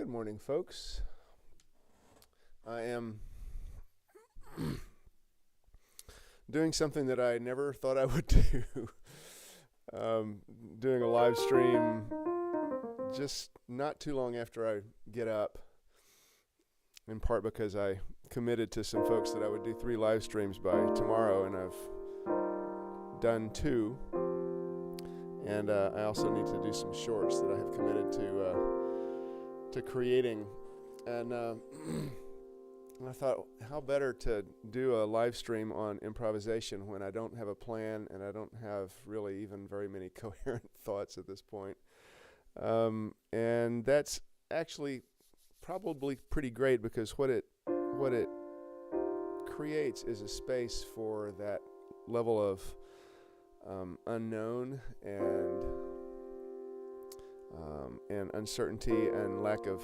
Good morning, folks. I am doing something that I never thought I would do. Doing a live stream just not too long after I get up, in part because I committed to some folks that I would do 3 live streams by tomorrow, and I've done 2. And I also need to do some shorts that I have committed to creating. And I thought, how better to do a live stream on improvisation when I don't have a plan and I don't have really even very many coherent thoughts at this point. And that's actually probably pretty great, because what it creates is a space for that level of unknown and uncertainty and lack of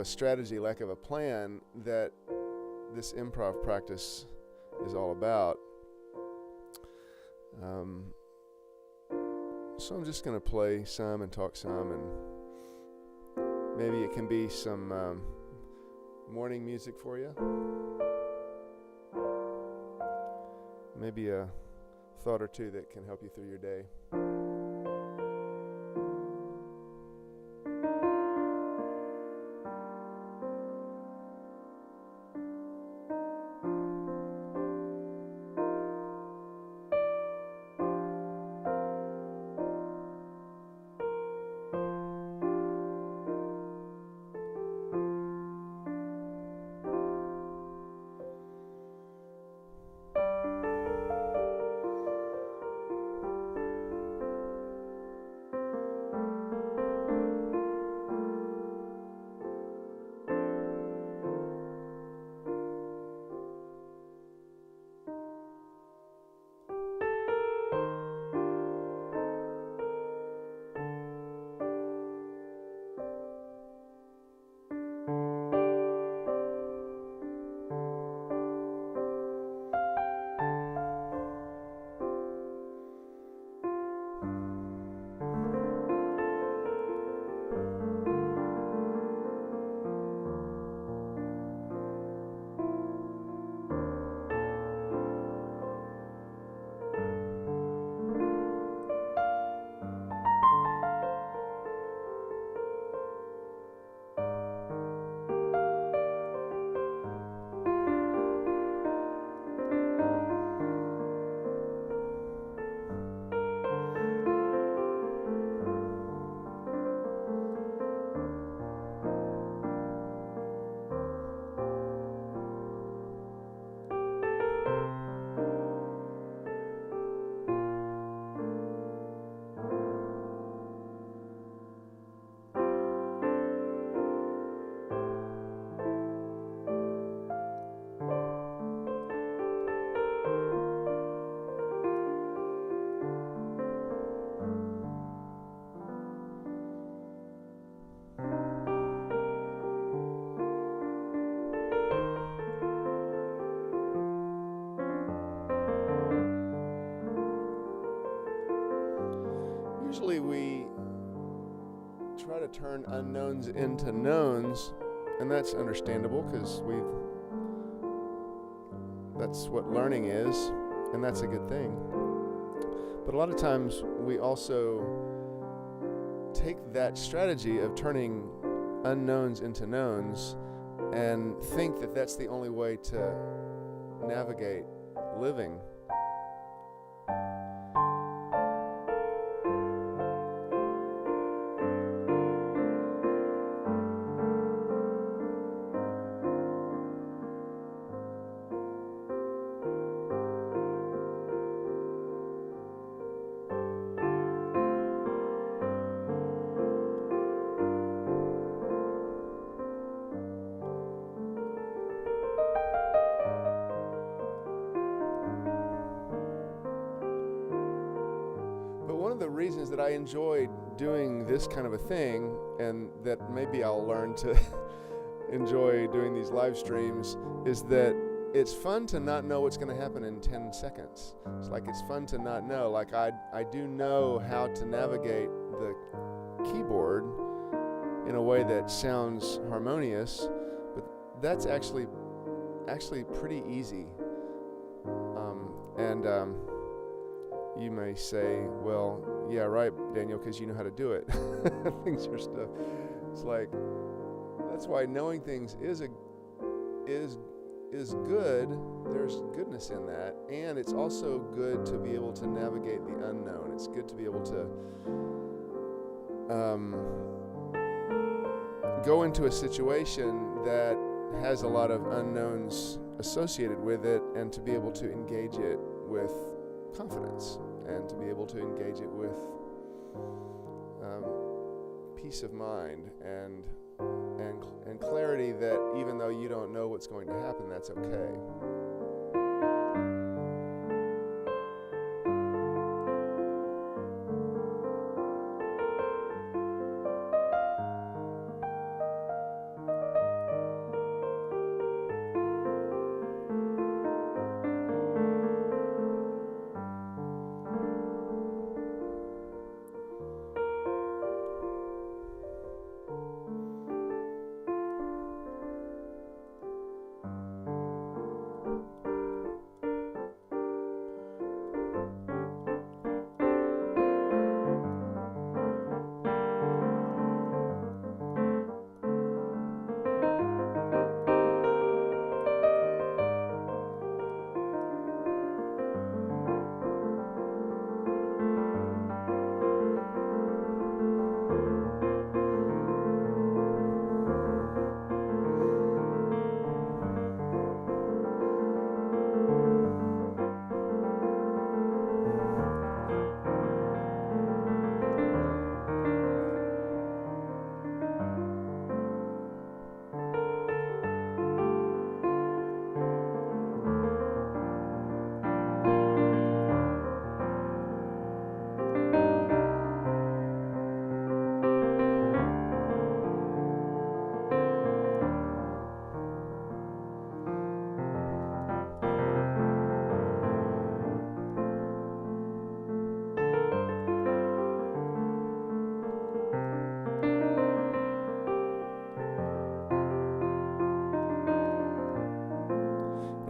a strategy, lack of a plan that this improv practice is all about. So I'm just going to play some and talk some, and maybe it can be some morning music for you. Maybe a thought or two that can help you through your day. Usually we try to turn unknowns into knowns, and that's understandable, because that's what learning is, and that's a good thing. But a lot of times we also take that strategy of turning unknowns into knowns and think that that's the only way to navigate living. The reasons that I enjoy doing this kind of a thing, and that maybe I'll learn to enjoy doing these live streams, is that it's fun to not know what's going to happen in 10 seconds. It's fun to not know. I do know how to navigate the keyboard in a way that sounds harmonious, but that's actually pretty easy. And you may say, well, yeah, right, Daniel, because you know how to do it. Things are stuff. It's like, that's why knowing things is good. There's goodness in that, and it's also good to be able to navigate the unknown. It's good to be able to go into a situation that has a lot of unknowns associated with it, and to be able to engage it with confidence, and to be able to engage it with peace of mind and clarity that even though you don't know what's going to happen, that's okay.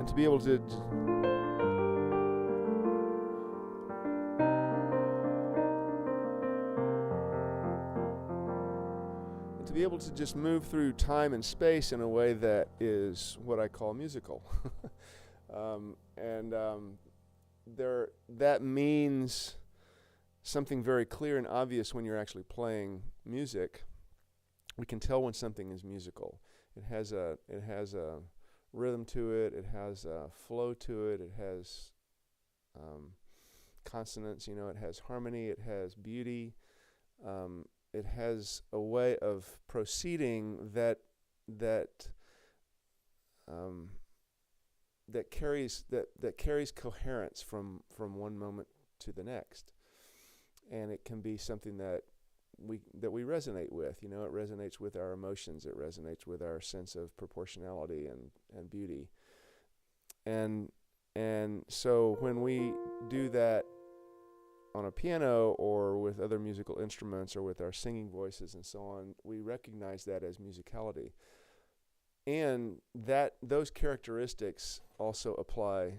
To be able to just move through time and space in a way that is what I call musical. That means something very clear and obvious when you're actually playing music. We can tell when something is musical. It has a rhythm to it, it has a flow to it, it has consonants, it has harmony, it has beauty, it has a way of proceeding that carries coherence from one moment to the next, and it can be something that we resonate with. It resonates with our emotions. It resonates with our sense of proportionality and beauty. And so when we do that on a piano or with other musical instruments or with our singing voices and so on, we recognize that as musicality. And that those characteristics also apply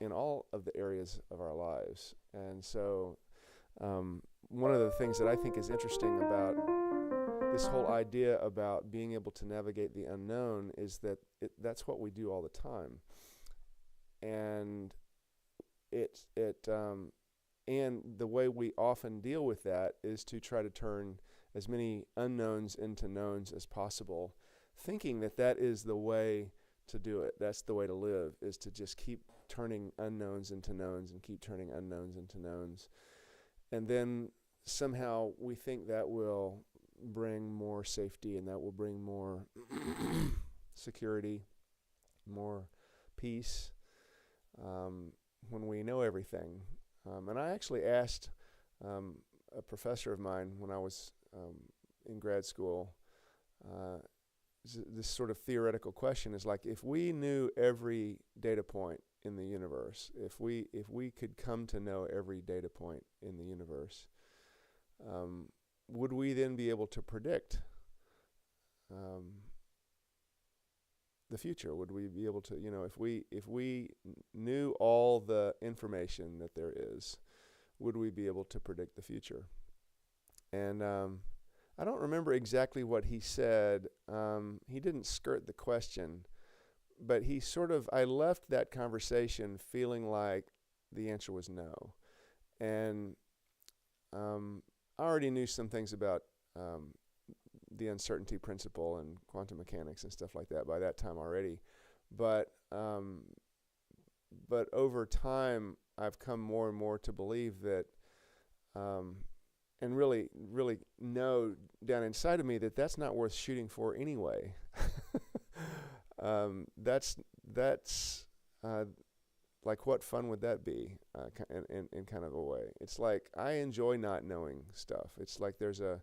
in all of the areas of our lives. And so one of the things that I think is interesting about this whole idea about being able to navigate the unknown is that that's what we do all the time, and and the way we often deal with that is to try to turn as many unknowns into knowns as possible, thinking that is the way to do it. That's the way to live, is to just keep turning unknowns into knowns and keep turning unknowns into knowns. And then somehow we think that will bring more safety, and that will bring more security, more peace, when we know everything. And I actually asked a professor of mine when I was in grad school, this sort of theoretical question is like, if we knew every data point in the universe, if we could come to know every data point in the universe, would we then be able to predict the future? Would we be able to, if we knew all the information that there is, would we be able to predict the future? And I don't remember exactly what he said. He didn't skirt the question, but I left that conversation feeling like the answer was no. And I already knew some things about the uncertainty principle and quantum mechanics and stuff like that by that time already. But over time, I've come more and more to believe that, and really, really know down inside of me that that's not worth shooting for anyway. That's like, what fun would that be? In kind of a way, it's like I enjoy not knowing stuff. It's like there's a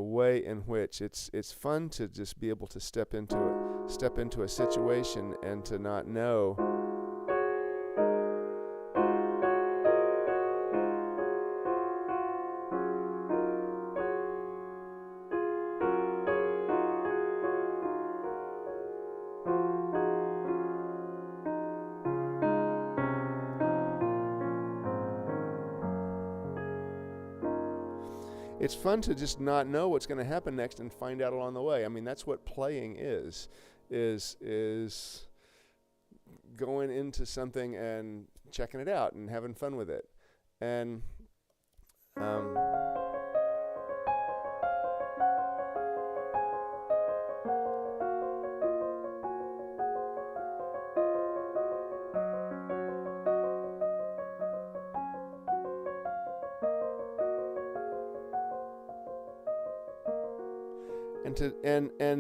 way in which it's fun to just be able to step into a situation and to not know. It's fun to just not know what's going to happen next and find out along the way. I mean, that's what playing is going into something and checking it out and having fun with it. And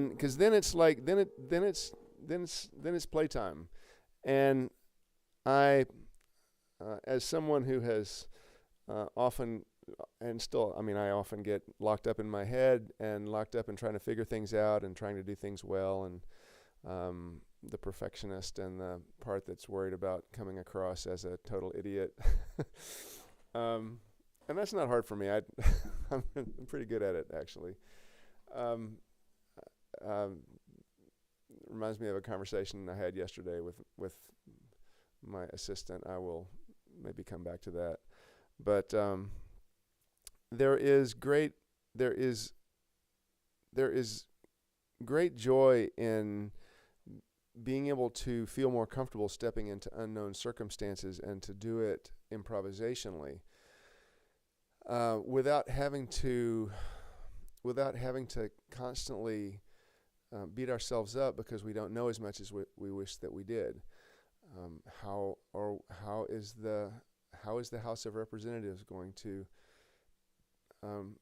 because then it's like then it's playtime, and I, as someone who has often and still, I mean, I often get locked up in my head and locked up in trying to figure things out and trying to do things well, and the perfectionist and the part that's worried about coming across as a total idiot. And that's not hard for me. I'm pretty good at it, actually. Reminds me of a conversation I had yesterday with my assistant. I will maybe come back to that. But there is great joy in being able to feel more comfortable stepping into unknown circumstances and to do it improvisationally, without having to constantly beat ourselves up because we don't know as much as we wish that we did. How is the House of Representatives going to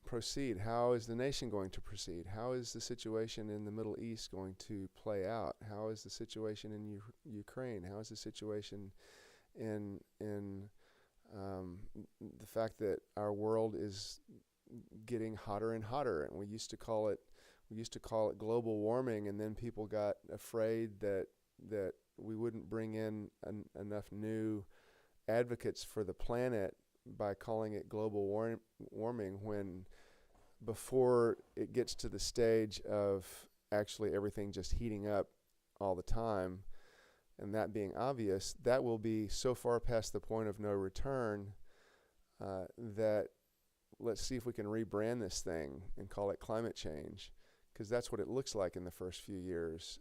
proceed? How is the nation going to proceed? How is the situation in the Middle East going to play out? How is the situation in Ukraine? How is the situation in the fact that our world is getting hotter and hotter, and we used to call it global warming, and then people got afraid that we wouldn't bring in enough new advocates for the planet by calling it global warming, when before it gets to the stage of actually everything just heating up all the time and that being obvious, that will be so far past the point of no return that let's see if we can rebrand this thing and call it climate change, because that's what it looks like in the first few years.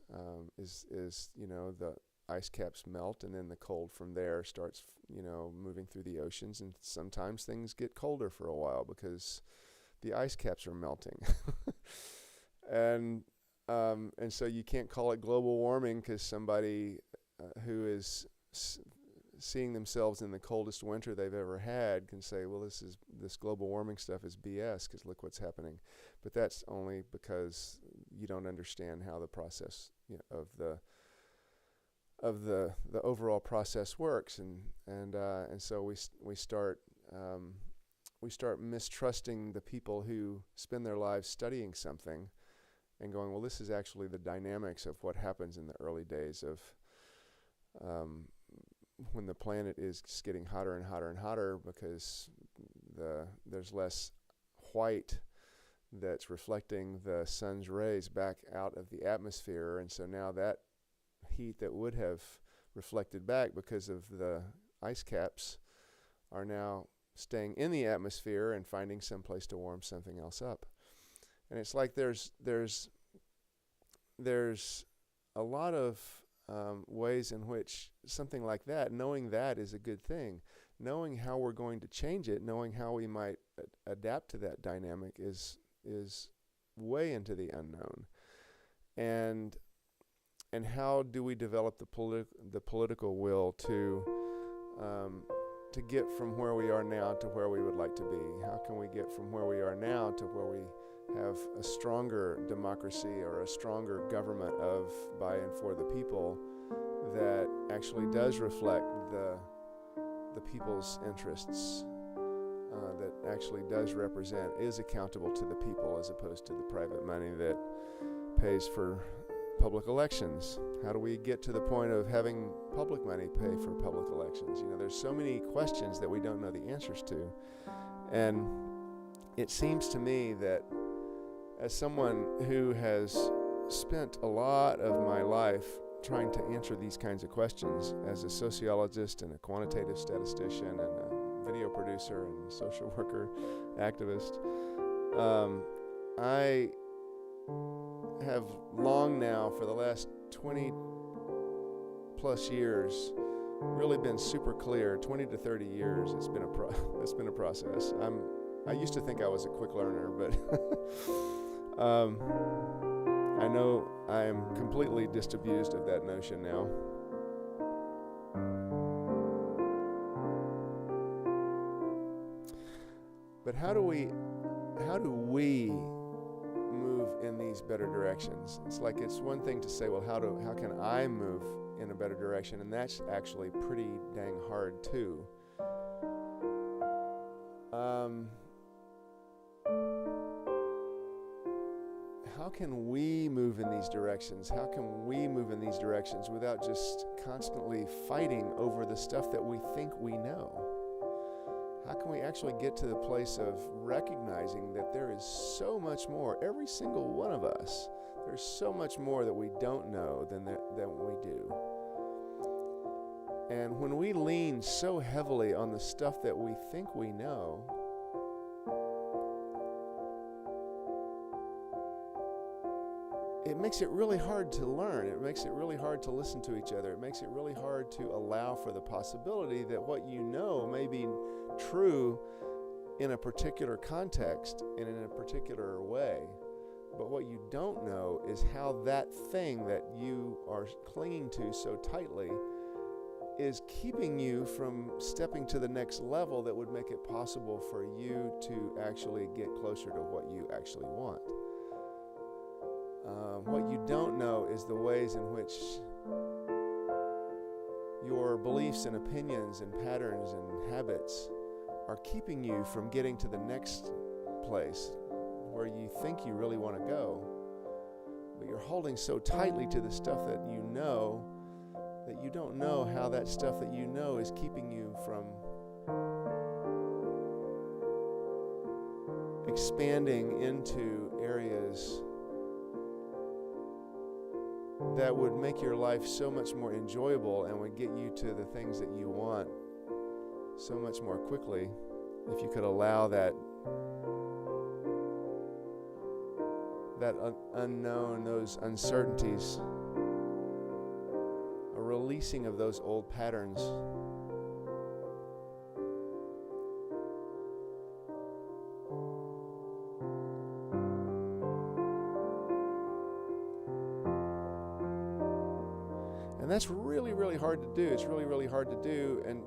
Is the ice caps melt, and then the cold from there starts moving through the oceans, and sometimes things get colder for a while because the ice caps are melting. and so you can't call it global warming because somebody who is seeing themselves in the coldest winter they've ever had can say, well, this global warming stuff is BS because look what's happening. But that's only because you don't understand how the process of the overall process works, and so we start mistrusting the people who spend their lives studying something and going, well, this is actually the dynamics of what happens in the early days of when the planet is just getting hotter and hotter and hotter because there's less white that's reflecting the sun's rays back out of the atmosphere. And so now that heat that would have reflected back because of the ice caps are now staying in the atmosphere and finding some place to warm something else up. And it's like there's a lot of ways in which something like that, knowing that is a good thing. Knowing how we're going to change it, knowing how we might adapt to that dynamic is way into the unknown. And how do we develop the political will to get from where we are now to where we would like to be? How can we get from where we are now to where we have a stronger democracy or a stronger government of, by, and for the people that actually does reflect the people's interests, that actually does represent, is accountable to the people as opposed to the private money that pays for public elections? How do we get to the point of having public money pay for public elections? There's so many questions that we don't know the answers to. And it seems to me that as someone who has spent a lot of my life trying to answer these kinds of questions as a sociologist and a quantitative statistician and a video producer and a social worker, activist, I have long now, for the last 20 plus years, really been super clear. 20 to 30 years, it's been a process. I used to think I was a quick learner, but I know I am completely disabused of that notion now. But how do we move in these better directions? It's like, it's one thing to say, well, how can I move in a better direction? And that's actually pretty dang hard too. How can we move in these directions? How can we move in these directions without just constantly fighting over the stuff that we think we know? How can we actually get to the place of recognizing that there is so much more, every single one of us, there's so much more that we don't know than we do. And when we lean so heavily on the stuff that we think we know, it makes it really hard to learn. It makes it really hard to listen to each other. It makes it really hard to allow for the possibility that what you know may be true in a particular context and in a particular way. But what you don't know is how that thing that you are clinging to so tightly is keeping you from stepping to the next level that would make it possible for you to actually get closer to what you actually want. What you don't know is the ways in which your beliefs and opinions and patterns and habits are keeping you from getting to the next place where you think you really want to go. But you're holding so tightly to the stuff that you know that you don't know how that stuff that you know is keeping you from expanding into areas that would make your life so much more enjoyable and would get you to the things that you want so much more quickly if you could allow that unknown, those uncertainties, a releasing of those old patterns. And that's really, really hard to do. It's really, really hard to do, and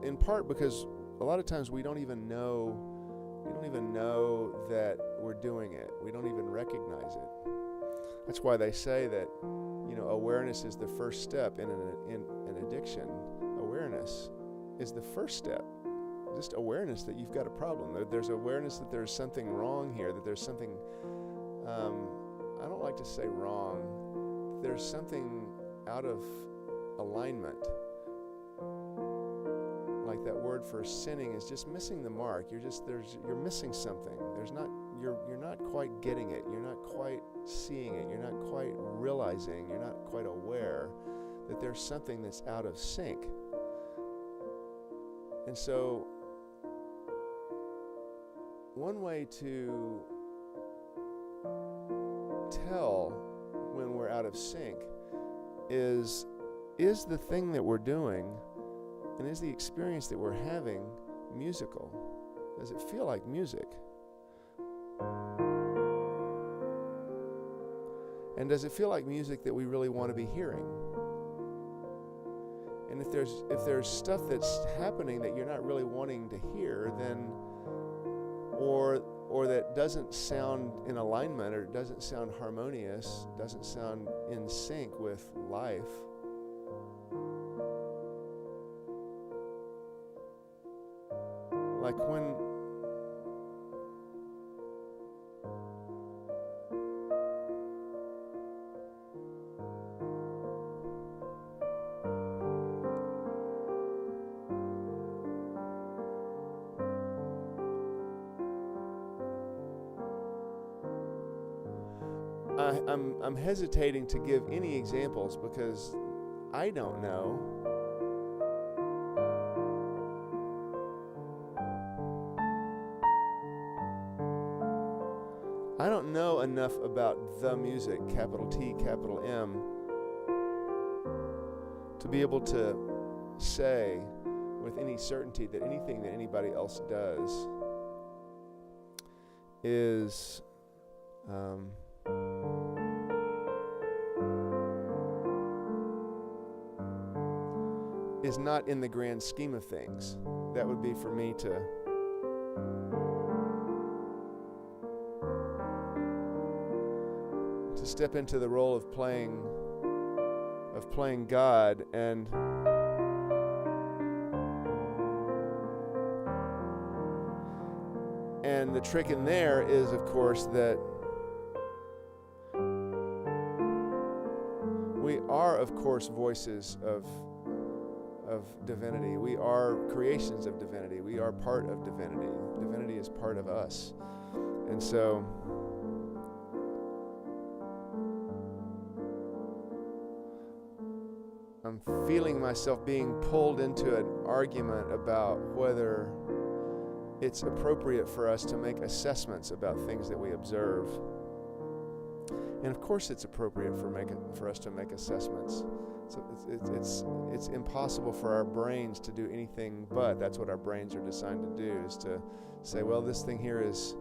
in part because a lot of times we don't even know that we're doing it. We don't even recognize it. That's why they say that, awareness is the first step in an addiction. Awareness is the first step. Just awareness that you've got a problem. There's awareness that there's something wrong here, that there's something, I don't like to say wrong, there's something out of alignment. Like that word for sinning is just missing the mark. You're missing something. you're not quite getting it, you're not quite seeing it, you're not quite realizing, you're not quite aware that there's something that's out of sync. And so one way to tell when we're out of sync is the thing that we're doing and is the experience that we're having musical? Does it feel like music? And does it feel like music that we really want to be hearing? And if there's stuff that's happening that you're not really wanting to hear, then or that doesn't sound in alignment, or doesn't sound harmonious, doesn't sound in sync with life, like when I'm hesitating to give any examples because I don't know. I don't know enough about the music, capital T, capital M, to be able to say with any certainty that anything that anybody else does is not in the grand scheme of things. That would be for me to step into the role of playing God, and the trick in there is, of course, that we are, of course, voices of divinity. We are creations of divinity. We are part of divinity. Divinity is part of us. And so I'm feeling myself being pulled into an argument about whether it's appropriate for us to make assessments about things that we observe. And of course it's appropriate for us to make assessments. So it's impossible for our brains to do anything but. That's what our brains are designed to do, is to say, well, this thing here is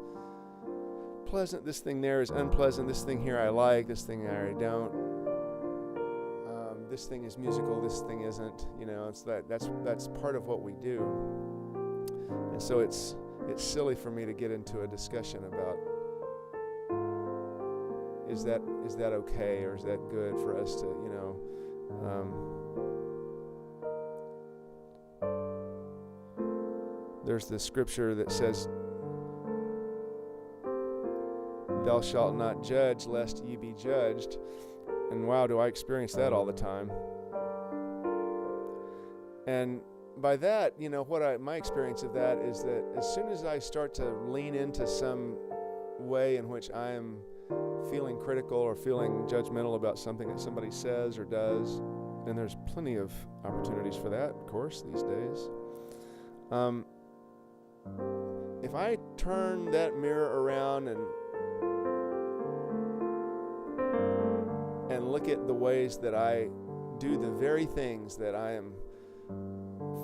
pleasant, this thing there is unpleasant, this thing here I like, this thing I don't. This thing is musical, this thing isn't. You know, it's that's part of what we do. And so it's silly for me to get into a discussion about is that okay, or is that good for us to, you know. There's this scripture that says, "Thou shalt not judge, lest ye be judged." And wow, do I experience that all the time. And by that, you know, my experience of that is that as soon as I start to lean into some way in which I am feeling critical or feeling judgmental about something that somebody says or does, and there's plenty of opportunities for that, of course, these days. If I turn that mirror around and look at the ways that I do the very things that I am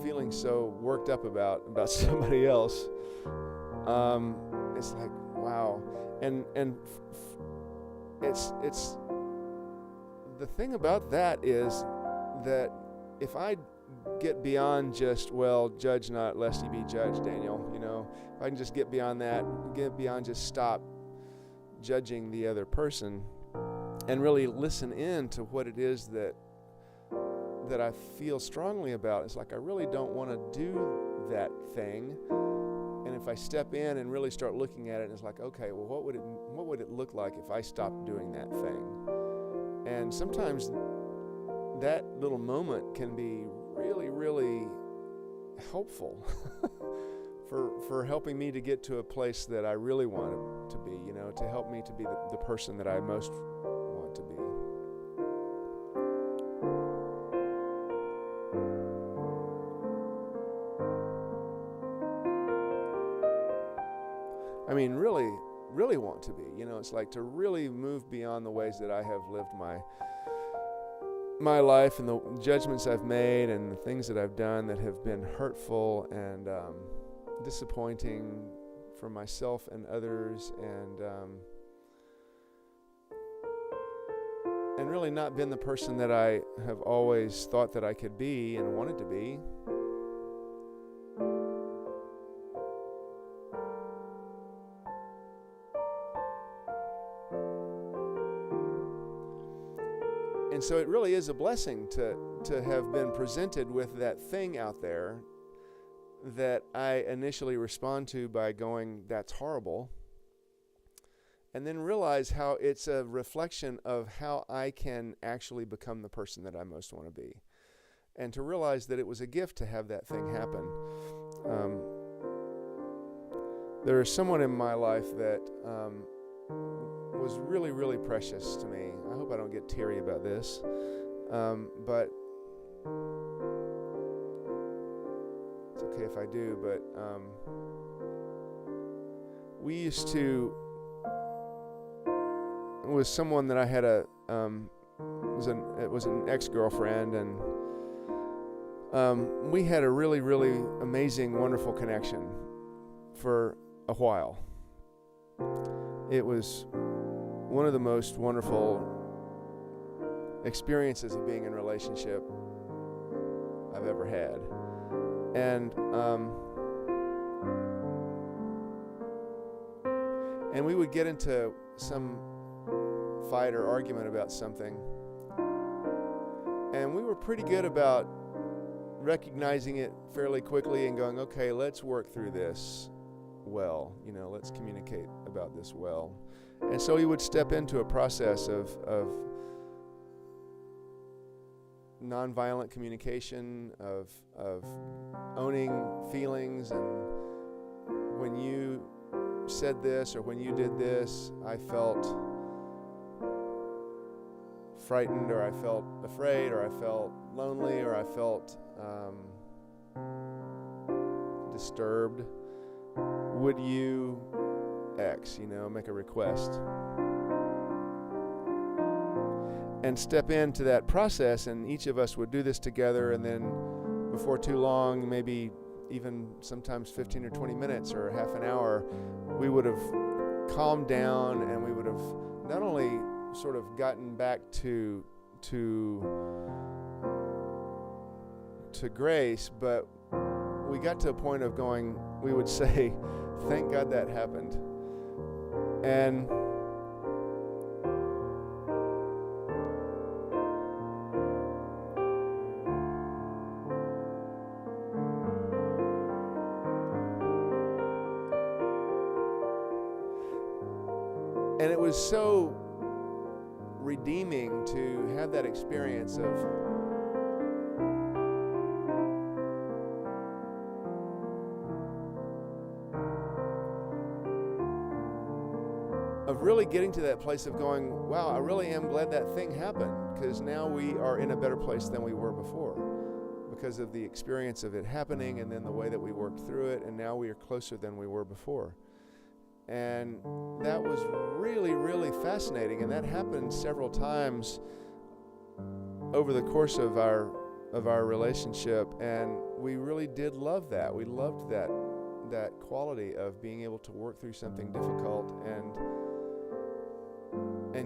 feeling so worked up about somebody else, it's like, wow. And it's the thing about that is that if I get beyond just, well, judge not lest ye be judged, Daniel, you know, if I can just get beyond that, get beyond just stop judging the other person and really listen in to what it is that I feel strongly about. It's like I really don't want to do that thing. And if I step in and really start looking at it, it's like, okay, well, what would it look like if I stopped doing that thing? And sometimes that little moment can be really, really helpful for helping me to get to a place that I really want to be, you know, to help me to be the person that I most want to be. I mean, really want to be, you know, it's like to really move beyond the ways that I have lived my life and the judgments I've made and the things that I've done that have been hurtful and disappointing for myself and others, and really not been the person that I have always thought that I could be and wanted to be. And so it really is a blessing to have been presented with that thing out there that I initially respond to by going, that's horrible, and then realize how it's a reflection of how I can actually become the person that I most want to be. And to realize that it was a gift to have that thing happen. There is someone in my life that was really, really precious to me. I hope I don't get teary about this, but it's okay if I do. But we used to. It was someone that I had it was an ex-girlfriend, and we had a really, really amazing, wonderful connection for a while. It was one of the most wonderful experiences of being in a relationship I've ever had. And we would get into some fight or argument about something, and we were pretty good about recognizing it fairly quickly and going, okay, let's work through this well, you know, let's communicate about this well. And so he would step into a process of nonviolent communication, of owning feelings, and when you said this or when you did this, I felt frightened, or I felt afraid, or I felt lonely, or I felt disturbed. Would you X, you know, make a request? And step into that process, and each of us would do this together, and then before too long, maybe even sometimes 15 or 20 minutes or half an hour, we would have calmed down, and we would have not only sort of gotten back to grace, but we got to a point of going, we would say, thank God that happened. And it was so redeeming to have that experience of really getting to that place of going, wow, I really am glad that thing happened, because now we are in a better place than we were before because of the experience of it happening and then the way that we worked through it, and now we are closer than we were before. And that was really, really fascinating, and that happened several times over the course of our relationship, and we really did love that. We loved that quality of being able to work through something difficult and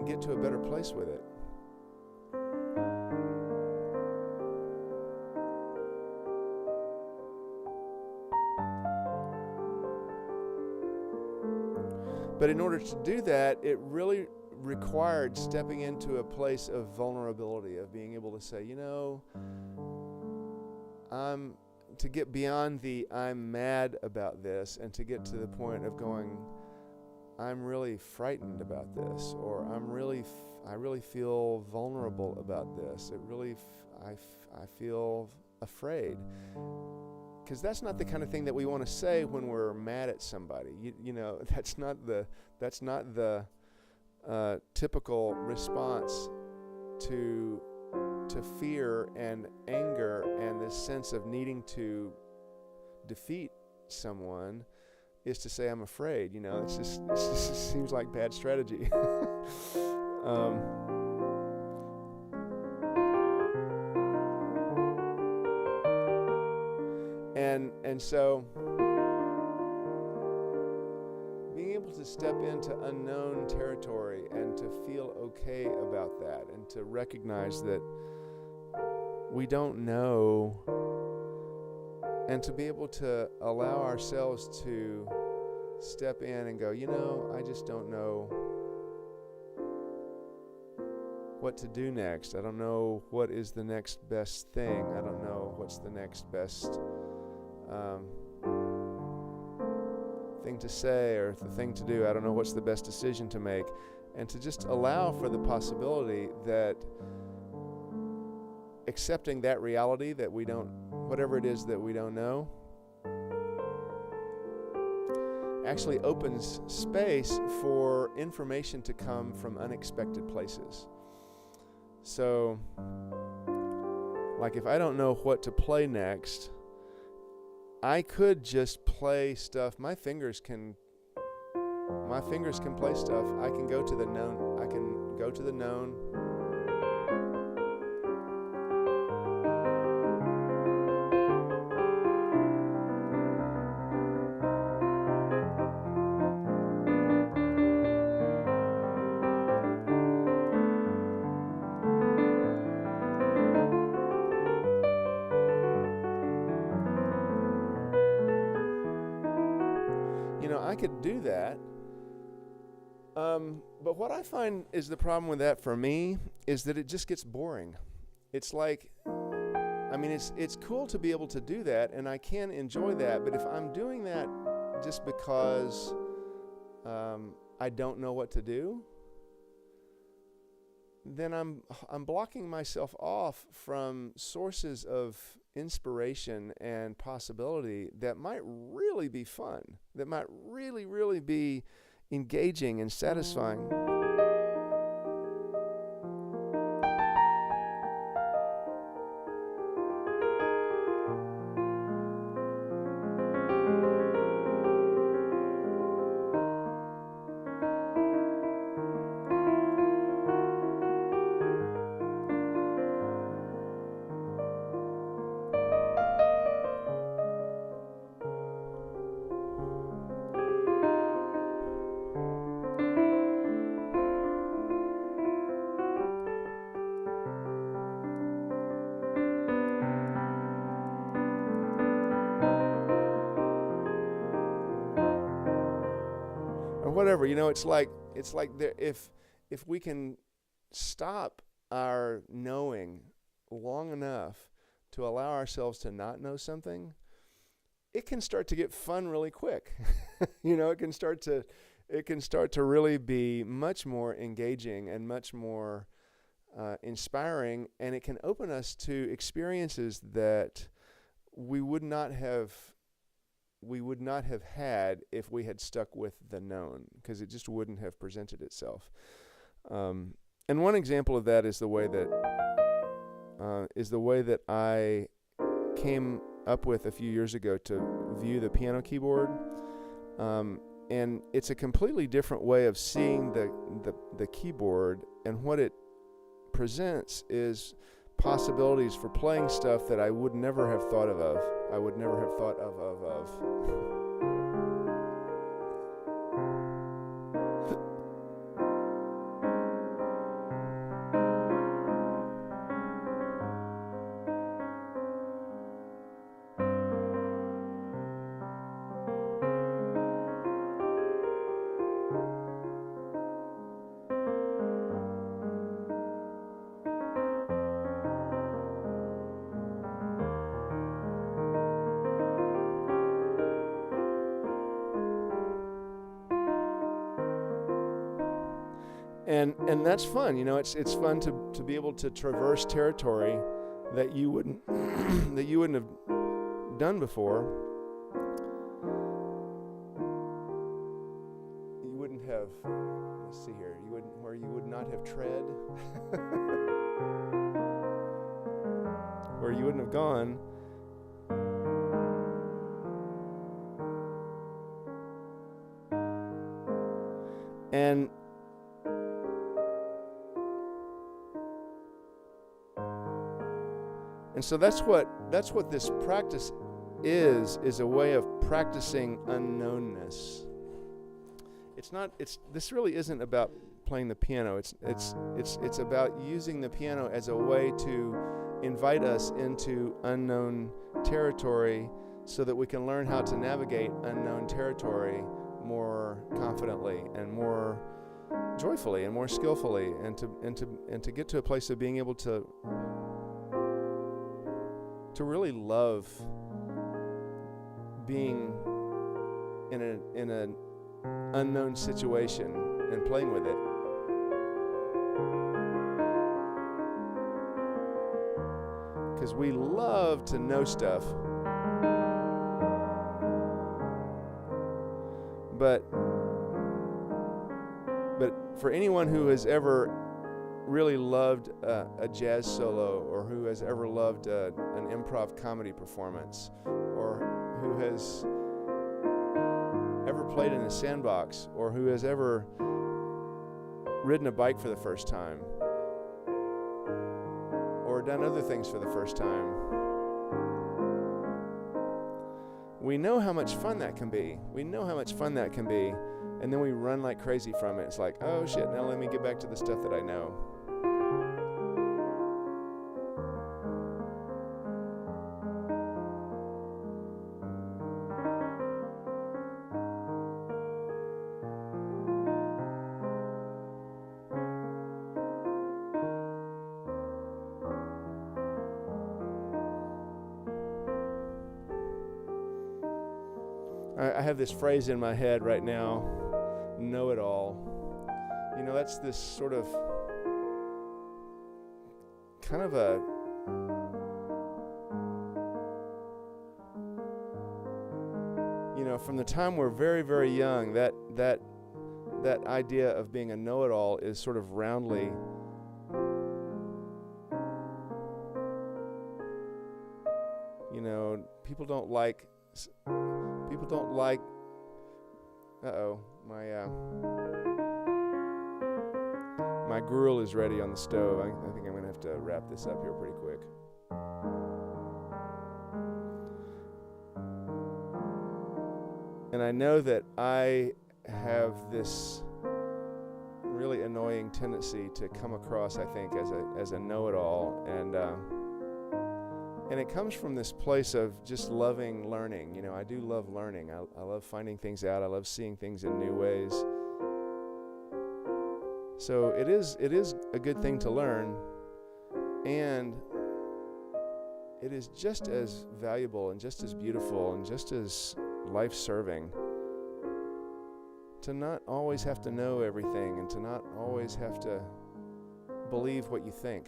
get to a better place with it. But in order to do that, it really required stepping into a place of vulnerability, of being able to say, you know, to get beyond the I'm mad about this, and to get to the point of going, I'm really frightened about this, or I really feel vulnerable about this. I feel afraid. because that's not the kind of thing that we want to say when we're mad at somebody. That's not the typical response to fear and anger and this sense of needing to defeat someone, is to say, I'm afraid. It just seems like bad strategy. And so being able to step into unknown territory and to feel okay about that, and to recognize that we don't know, and to be able to allow ourselves to step in and go, I just don't know what to do next. I don't know what is the next best thing. I don't know what's the next best thing to say or the thing to do. I don't know what's the best decision to make. And to just allow for the possibility that accepting that reality that we don't, whatever it is that we don't know, actually opens space for information to come from unexpected places. So, like if I don't know what to play next, I could just play stuff. My fingers can play stuff. I can go to the known. I could do that. But what I find is the problem with that for me is that it just gets boring. It's like, it's cool to be able to do that, and I can enjoy that, but if I'm doing that just because I don't know what to do, then I'm blocking myself off from sources of inspiration and possibility that might really be fun, that might really, really be engaging and satisfying. Whatever, it's like there, if we can stop our knowing long enough to allow ourselves to not know something, it can start to get fun really quick. It can start to really be much more engaging and much more inspiring, and it can open us to experiences that we would not have had if we had stuck with the known, because it just wouldn't have presented itself. And one example of that is the way that I came up with a few years ago to view the piano keyboard. And it's a completely different way of seeing the keyboard, and what it presents is possibilities for playing stuff that I would never have thought of. I would never have thought of. And that's fun, it's fun to be able to traverse territory that you wouldn't have done before, you wouldn't have, let's see here, you would not have tread, where you wouldn't have gone. And so that's what this practice is a way of practicing unknownness. This really isn't about playing the piano. It's about using the piano as a way to invite us into unknown territory so that we can learn how to navigate unknown territory more confidently and more joyfully and more skillfully, and to get to a place of being able to really love being in an unknown situation and playing with it. Because we love to know stuff, but for anyone who has ever really loved a jazz solo, or who has ever loved an improv comedy performance, or who has ever played in a sandbox, or who has ever ridden a bike for the first time, or done other things for the first time, we know how much fun that can be. And then we run like crazy from it. It's like, oh shit, now let me get back to the stuff that I know. I have this phrase in my head right now, know it all. You know, that's this sort of kind of a from the time we're very, very young, that idea of being a know-it-all is sort of roundly people don't like my gruel is ready on the stove. I think I'm going to have to wrap this up here pretty quick. And I know that I have this really annoying tendency to come across, I think, as a know-it-all, and it comes from this place of just loving learning. I do love learning. I love finding things out. I love seeing things in new ways. So it is a good thing to learn, and it is just as valuable and just as beautiful and just as life-serving to not always have to know everything and to not always have to believe what you think.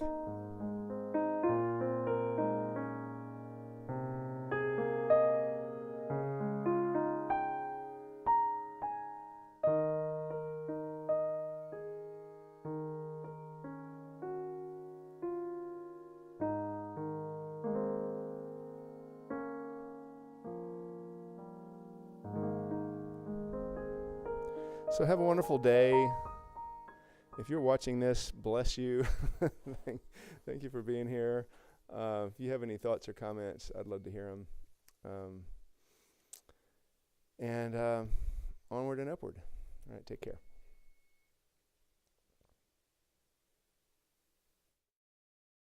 So have a wonderful day. If you're watching this, bless you. Thank you for being here. If you have any thoughts or comments, I'd love to hear them. And onward and upward. All right, take care.